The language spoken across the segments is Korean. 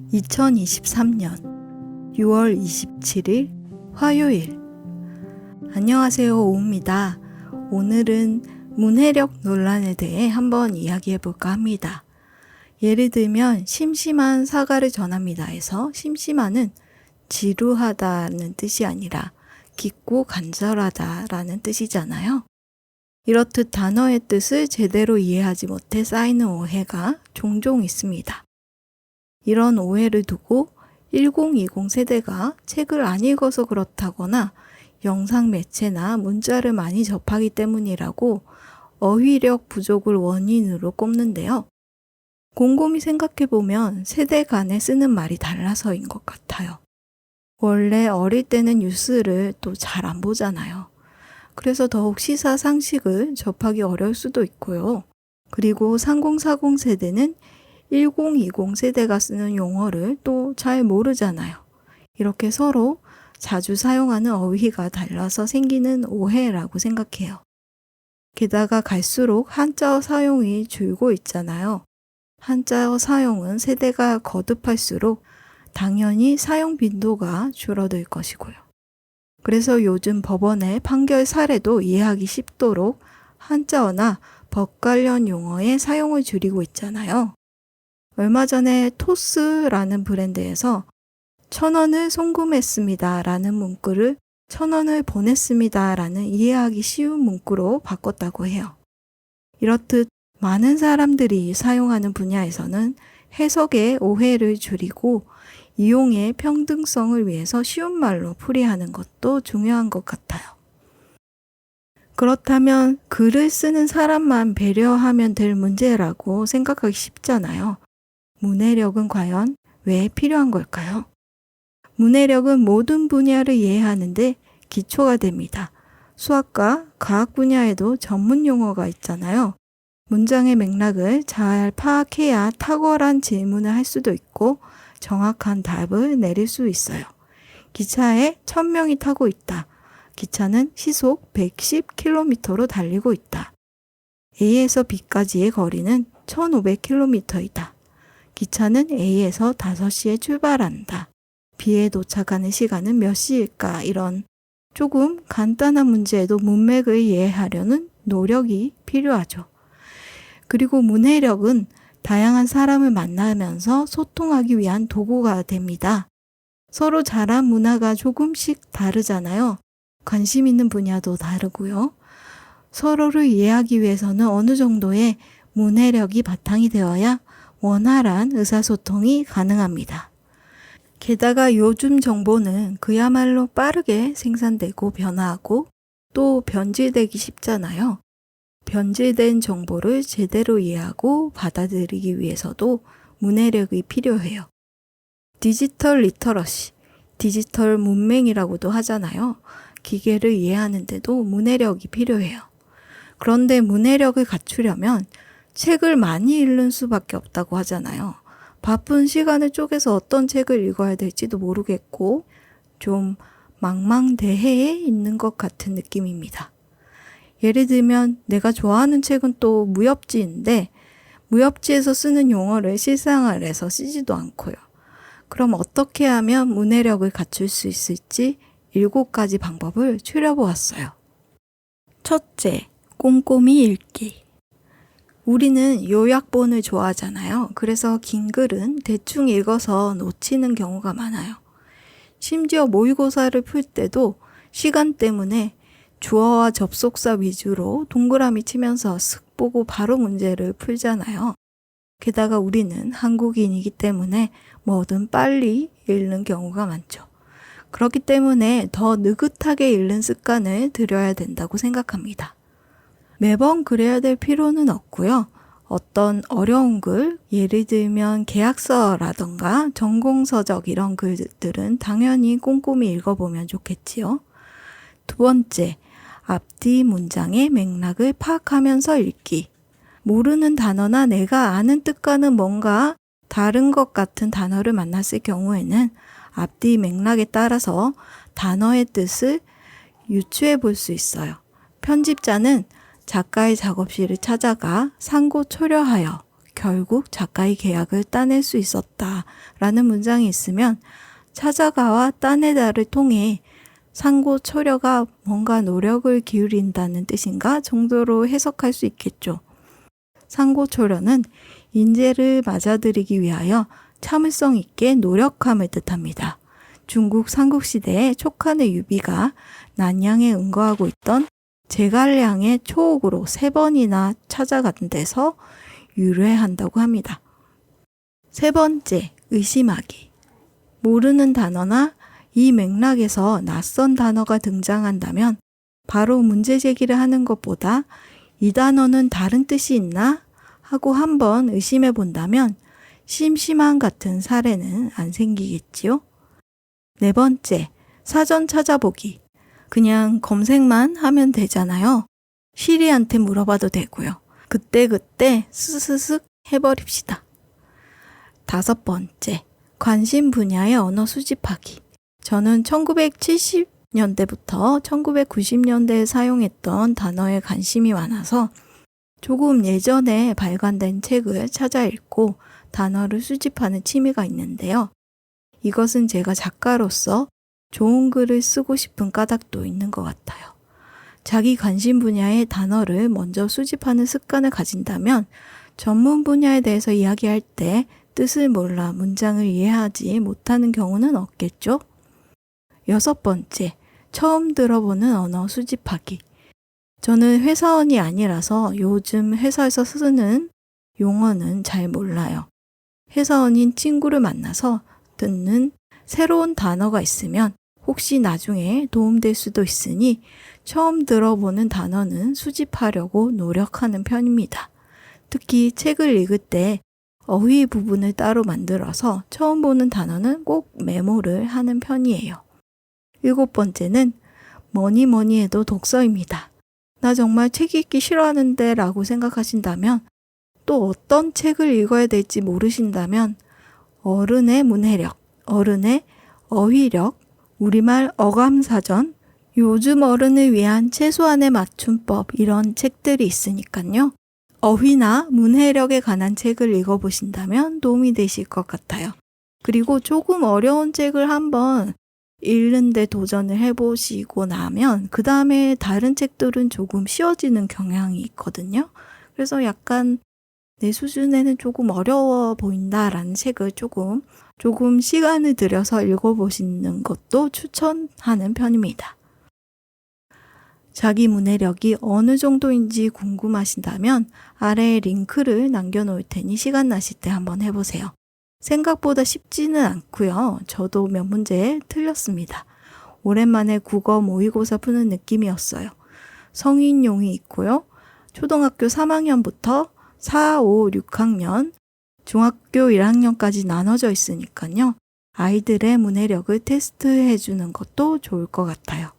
2023년 6월 27일 화요일. 안녕하세요, 오우입니다. 오늘은 문해력 논란에 대해 한번 이야기해 볼까 합니다. 예를 들면 심심한 사과를 전합니다에서 심심한은 지루하다는 뜻이 아니라 깊고 간절하다라는 뜻이잖아요. 이렇듯 단어의 뜻을 제대로 이해하지 못해 쌓이는 오해가 종종 있습니다. 이런 오해를 두고 1020 세대가 책을 안 읽어서 그렇다거나 영상 매체나 문자를 많이 접하기 때문이라고 어휘력 부족을 원인으로 꼽는데요. 곰곰이 생각해보면 세대 간에 쓰는 말이 달라서인 것 같아요. 원래 어릴 때는 뉴스를 또 잘 안 보잖아요. 그래서 더욱 시사 상식을 접하기 어려울 수도 있고요. 그리고 3040 세대는 1020 세대가 쓰는 용어를 또 잘 모르잖아요. 이렇게 서로 자주 사용하는 어휘가 달라서 생기는 오해라고 생각해요. 게다가 갈수록 한자어 사용이 줄고 있잖아요. 한자어 사용은 세대가 거듭할수록 당연히 사용 빈도가 줄어들 것이고요. 그래서 요즘 법원의 판결 사례도 이해하기 쉽도록 한자어나 법 관련 용어의 사용을 줄이고 있잖아요. 얼마 전에 토스라는 브랜드에서 1,000원을 송금했습니다 라는 문구를 1,000원을 보냈습니다 라는 이해하기 쉬운 문구로 바꿨다고 해요. 이렇듯 많은 사람들이 사용하는 분야에서는 해석의 오해를 줄이고 이용의 평등성을 위해서 쉬운 말로 풀이하는 것도 중요한 것 같아요. 그렇다면 글을 쓰는 사람만 배려하면 될 문제라고 생각하기 쉽잖아요. 문해력은 과연 왜 필요한 걸까요? 문해력은 모든 분야를 이해하는데 기초가 됩니다. 수학과 과학 분야에도 전문 용어가 있잖아요. 문장의 맥락을 잘 파악해야 탁월한 질문을 할 수도 있고 정확한 답을 내릴 수 있어요. 기차에 1,000명이 타고 있다. 기차는 시속 110km로 달리고 있다. A에서 B까지의 거리는 1,500km이다. 기차는 A에서 5시에 출발한다. B에 도착하는 시간은 몇 시일까? 이런 조금 간단한 문제에도 문맥을 이해하려는 노력이 필요하죠. 그리고 문해력은 다양한 사람을 만나면서 소통하기 위한 도구가 됩니다. 서로 자란 문화가 조금씩 다르잖아요. 관심 있는 분야도 다르고요. 서로를 이해하기 위해서는 어느 정도의 문해력이 바탕이 되어야 원활한 의사소통이 가능합니다. 게다가 요즘 정보는 그야말로 빠르게 생산되고 변화하고 또 변질되기 쉽잖아요. 변질된 정보를 제대로 이해하고 받아들이기 위해서도 문해력이 필요해요. 디지털 리터러시, 디지털 문맹이라고도 하잖아요. 기계를 이해하는데도 문해력이 필요해요. 그런데 문해력을 갖추려면 책을 많이 읽는 수밖에 없다고 하잖아요. 바쁜 시간을 쪼개서 어떤 책을 읽어야 될지도 모르겠고 좀 망망대해에 있는 것 같은 느낌입니다. 예를 들면 내가 좋아하는 책은 또 무협지인데 무협지에서 쓰는 용어를 실생활에서 쓰지도 않고요. 그럼 어떻게 하면 문해력을 갖출 수 있을지 7가지 방법을 추려보았어요. 첫째, 꼼꼼히 읽기. 우리는 요약본을 좋아하잖아요. 그래서 긴 글은 대충 읽어서 놓치는 경우가 많아요. 심지어 모의고사를 풀 때도 시간 때문에 주어와 접속사 위주로 동그라미 치면서 쓱 보고 바로 문제를 풀잖아요. 게다가 우리는 한국인이기 때문에 뭐든 빨리 읽는 경우가 많죠. 그렇기 때문에 더 느긋하게 읽는 습관을 들여야 된다고 생각합니다. 매번 그래야 될 필요는 없고요. 어떤 어려운 글, 예를 들면 계약서라던가 전공서적 이런 글들은 당연히 꼼꼼히 읽어보면 좋겠지요. 두 번째, 앞뒤 문장의 맥락을 파악하면서 읽기. 모르는 단어나 내가 아는 뜻과는 뭔가 다른 것 같은 단어를 만났을 경우에는 앞뒤 맥락에 따라서 단어의 뜻을 유추해 볼 수 있어요. 편집자는 작가의 작업실을 찾아가 상고초려하여 결국 작가의 계약을 따낼 수 있었다라는 문장이 있으면 찾아가와 따내다를 통해 상고초려가 뭔가 노력을 기울인다는 뜻인가 정도로 해석할 수 있겠죠. 상고초려는 인재를 맞아들이기 위하여 참을성 있게 노력함을 뜻합니다. 중국 삼국시대에 촉한의 유비가 난양에 응거하고 있던 제갈량의 초옥으로 3번이나 찾아간 데서 유래한다고 합니다. 3번째, 의심하기. 모르는 단어나 이 맥락에서 낯선 단어가 등장한다면 바로 문제 제기를 하는 것보다 이 단어는 다른 뜻이 있나 하고 한번 의심해 본다면 심심한 같은 사례는 안 생기겠지요? 4번째, 사전 찾아보기. 그냥 검색만 하면 되잖아요. 시리한테 물어봐도 되고요. 그때그때 스스슥 해버립시다. 5번째, 관심 분야의 언어 수집하기. 저는 1970년대부터 1990년대에 사용했던 단어에 관심이 많아서 조금 예전에 발간된 책을 찾아 읽고 단어를 수집하는 취미가 있는데요. 이것은 제가 작가로서 좋은 글을 쓰고 싶은 까닭도 있는 것 같아요. 자기 관심 분야의 단어를 먼저 수집하는 습관을 가진다면 전문 분야에 대해서 이야기할 때 뜻을 몰라 문장을 이해하지 못하는 경우는 없겠죠? 6번째, 처음 들어보는 언어 수집하기. 저는 회사원이 아니라서 요즘 회사에서 쓰는 용어는 잘 몰라요. 회사원인 친구를 만나서 듣는 새로운 단어가 있으면 혹시 나중에 도움될 수도 있으니 처음 들어보는 단어는 수집하려고 노력하는 편입니다. 특히 책을 읽을 때 어휘 부분을 따로 만들어서 처음 보는 단어는 꼭 메모를 하는 편이에요. 7번째는 뭐니 해도 독서입니다. 나 정말 책 읽기 싫어하는데 라고 생각하신다면 또 어떤 책을 읽어야 될지 모르신다면 어른의 문해력, 어른의 어휘력, 우리말 어감사전, 요즘 어른을 위한 최소한의 맞춤법 이런 책들이 있으니까요. 어휘나 문해력에 관한 책을 읽어보신다면 도움이 되실 것 같아요. 그리고 조금 어려운 책을 한번 읽는데 도전을 해보시고 나면 그 다음에 다른 책들은 조금 쉬워지는 경향이 있거든요. 그래서 약간 내 수준에는 조금 어려워 보인다라는 책을 조금 시간을 들여서 읽어보시는 것도 추천하는 편입니다. 자기 문해력이 어느 정도인지 궁금하신다면 아래에 링크를 남겨놓을 테니 시간 나실 때 한번 해보세요. 생각보다 쉽지는 않고요. 저도 몇 문제 틀렸습니다. 오랜만에 국어 모의고사 푸는 느낌이었어요. 성인용이 있고요. 초등학교 3학년부터 4, 5, 6학년, 중학교 1학년까지 나눠져 있으니까요. 아이들의 문해력을 테스트해 주는 것도 좋을 것 같아요.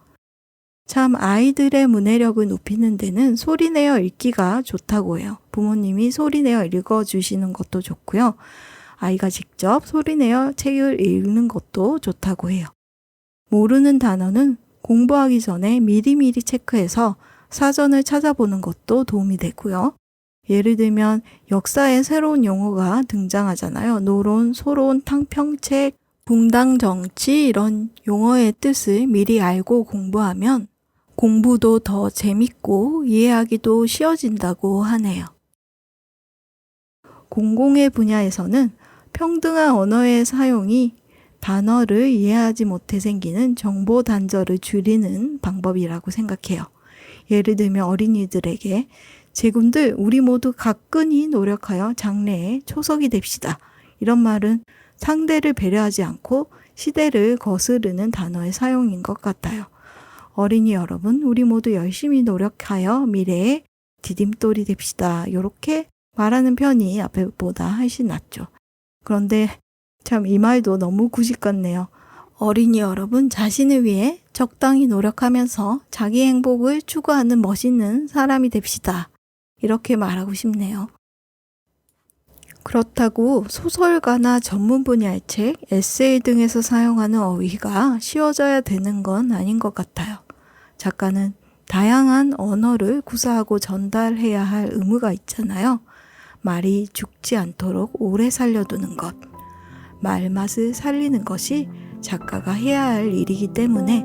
참 아이들의 문해력을 높이는 데는 소리내어 읽기가 좋다고 해요. 부모님이 소리내어 읽어주시는 것도 좋고요. 아이가 직접 소리내어 책을 읽는 것도 좋다고 해요. 모르는 단어는 공부하기 전에 미리미리 체크해서 사전을 찾아보는 것도 도움이 되고요. 예를 들면 역사에 새로운 용어가 등장하잖아요. 노론, 소론, 탕평책, 붕당 정치 이런 용어의 뜻을 미리 알고 공부하면 공부도 더 재밌고 이해하기도 쉬워진다고 하네요. 공공의 분야에서는 평등한 언어의 사용이 단어를 이해하지 못해 생기는 정보 단절을 줄이는 방법이라고 생각해요. 예를 들면 어린이들에게 제군들 우리 모두 가끈히 노력하여 장래에 초석이 됩시다. 이런 말은 상대를 배려하지 않고 시대를 거스르는 단어의 사용인 것 같아요. 어린이 여러분, 우리 모두 열심히 노력하여 미래에 디딤돌이 됩시다. 이렇게 말하는 편이 앞에보다 훨씬 낫죠. 그런데 참 이 말도 너무 구식 같네요. 어린이 여러분, 자신을 위해 적당히 노력하면서 자기 행복을 추구하는 멋있는 사람이 됩시다. 이렇게 말하고 싶네요. 그렇다고 소설가나 전문 분야의 책, 에세이 등에서 사용하는 어휘가 쉬워져야 되는 건 아닌 것 같아요. 작가는 다양한 언어를 구사하고 전달해야 할 의무가 있잖아요. 말이 죽지 않도록 오래 살려두는 것, 말맛을 살리는 것이 작가가 해야 할 일이기 때문에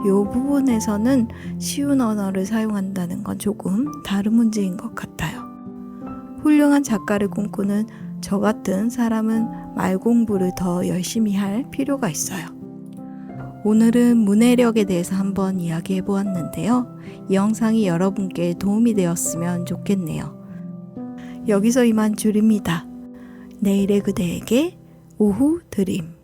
이 부분에서는 쉬운 언어를 사용한다는 건 조금 다른 문제인 것 같아요. 훌륭한 작가를 꿈꾸는 저 같은 사람은 말 공부를 더 열심히 할 필요가 있어요. 오늘은 문해력에 대해서 한번 이야기해 보았는데요. 이 영상이 여러분께 도움이 되었으면 좋겠네요. 여기서 이만 줄입니다. 내일의 그대에게 오후 드림.